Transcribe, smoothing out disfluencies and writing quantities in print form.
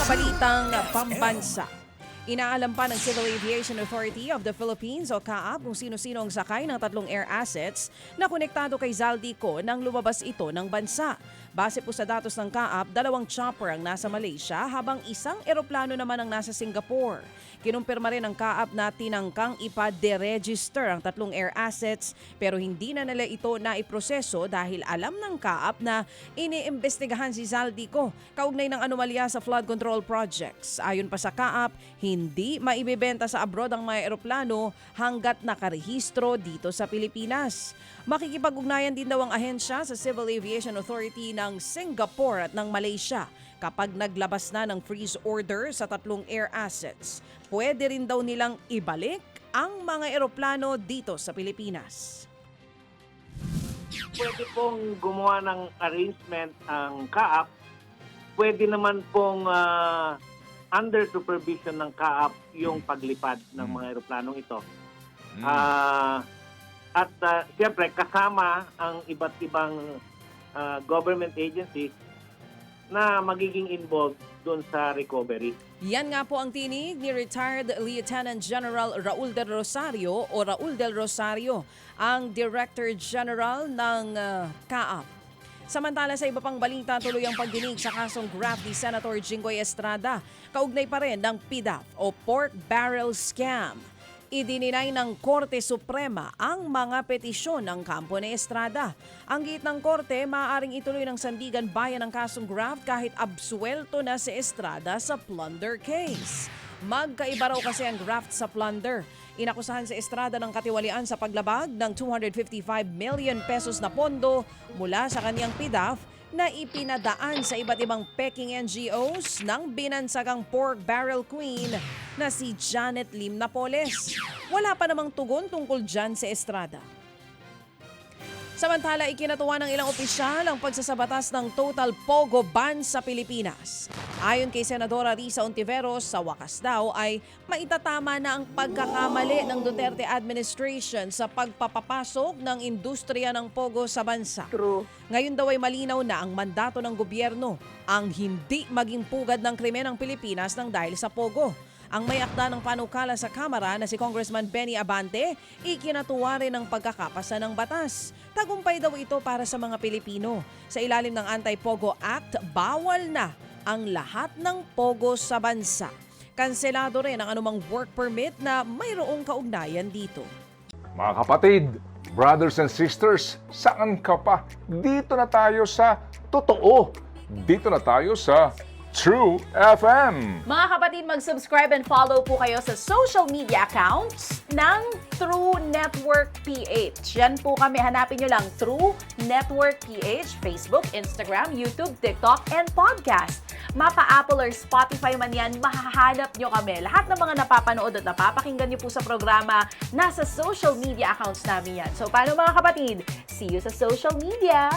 balitang pambansa. Inaalam pa ng Civil Aviation Authority of the Philippines o CAAP kung sino-sino ang sakay ng tatlong air assets na konektado kay Zaldico nang lumabas ito ng bansa. Base po sa datos ng CAAP, 2 chopper ang nasa Malaysia habang isang eroplano naman ang nasa Singapore. Kinumpirma rin ng CAAP na tinangkang ipa-deregister ang tatlong air assets pero hindi na nila ito naiproseso dahil alam ng CAAP na iniimbestigahan si Zaldico kaugnay ng anomalya sa flood control projects. Ayon pa sa CAAP, hindi maibebenta sa abroad ang mga eroplano hanggat nakarehistro dito sa Pilipinas. Makikipag-ugnayan din daw ang ahensya sa Civil Aviation Authority ng Singapore at ng Malaysia kapag naglabas na ng freeze order sa tatlong air assets. Pwede rin daw nilang ibalik ang mga eroplano dito sa Pilipinas. Pwede pong gumawa ng arrangement ang CAAP. Pwede naman pong under supervision ng CAAP yung paglipad ng mga eroplanong ito. At siyempre kasama ang iba't ibang government agencies na magiging involved doon sa recovery. Yan nga po ang tinig ni retired Lieutenant General Raul del Rosario o Raul del Rosario, ang Director General ng CAAP. Samantala sa iba pang balita, tuloy ang pagdinig sa kasong graft ni Senator Jinggoy Estrada. Kaugnay pa rin ng PDAF o Pork Barrel Scam. Idininay ng Korte Suprema ang mga petisyon ng kampo ni Estrada. Ang giit ng Korte, maaaring ituloy ng Sandigan Bayan ang kasong graft kahit absuelto na si Estrada sa plunder case. Magkaiba raw kasi ang graft sa plunder. Inakusahan si Estrada ng katiwalian sa paglabag ng 255 million pesos na pondo mula sa kaniyang PDAF na ipinadaan sa iba't ibang peking NGOs ng binansagang pork barrel queen na si Janet Lim Napoles. Wala pa namang tugon tungkol dyan sa Estrada. Samantala, ikinatuwa ng ilang opisyal ang pagsasabatas ng total pogo ban sa Pilipinas. Ayon kay Senadora Risa Ontiveros, sa wakas daw ay maitatama na ang pagkakamali ng Duterte administration sa pagpapapasok ng industriya ng pogo sa bansa. True. Ngayon daw ay malinaw na ang mandato ng gobyerno ang hindi maging pugad ng krimen ng Pilipinas nang dahil sa pogo. Ang may akda ng panukala sa Kamara na si Congressman Benny Abante, ikinatuwa rin ang pagkakapasa ng batas. Tagumpay daw ito para sa mga Pilipino. Sa ilalim ng Anti-Pogo Act, bawal na ang lahat ng pogo sa bansa. Kanselado rin ang anumang work permit na mayroong kaugnayan dito. Mga kapatid, brothers and sisters, saan ka pa? Dito na tayo sa totoo. Dito na tayo sa True FM. Mga kapatid, mag-subscribe and follow po kayo sa social media accounts ng True Network PH. Yan po kami. Hanapin nyo lang True Network PH, Facebook, Instagram, YouTube, TikTok, and podcast. Mapa Apple or Spotify man yan, mahahanap nyo kami. Lahat ng mga napapanood at napapakinggan nyo po sa programa, nasa social media accounts namin yan. So paano mga kapatid? See you sa social media!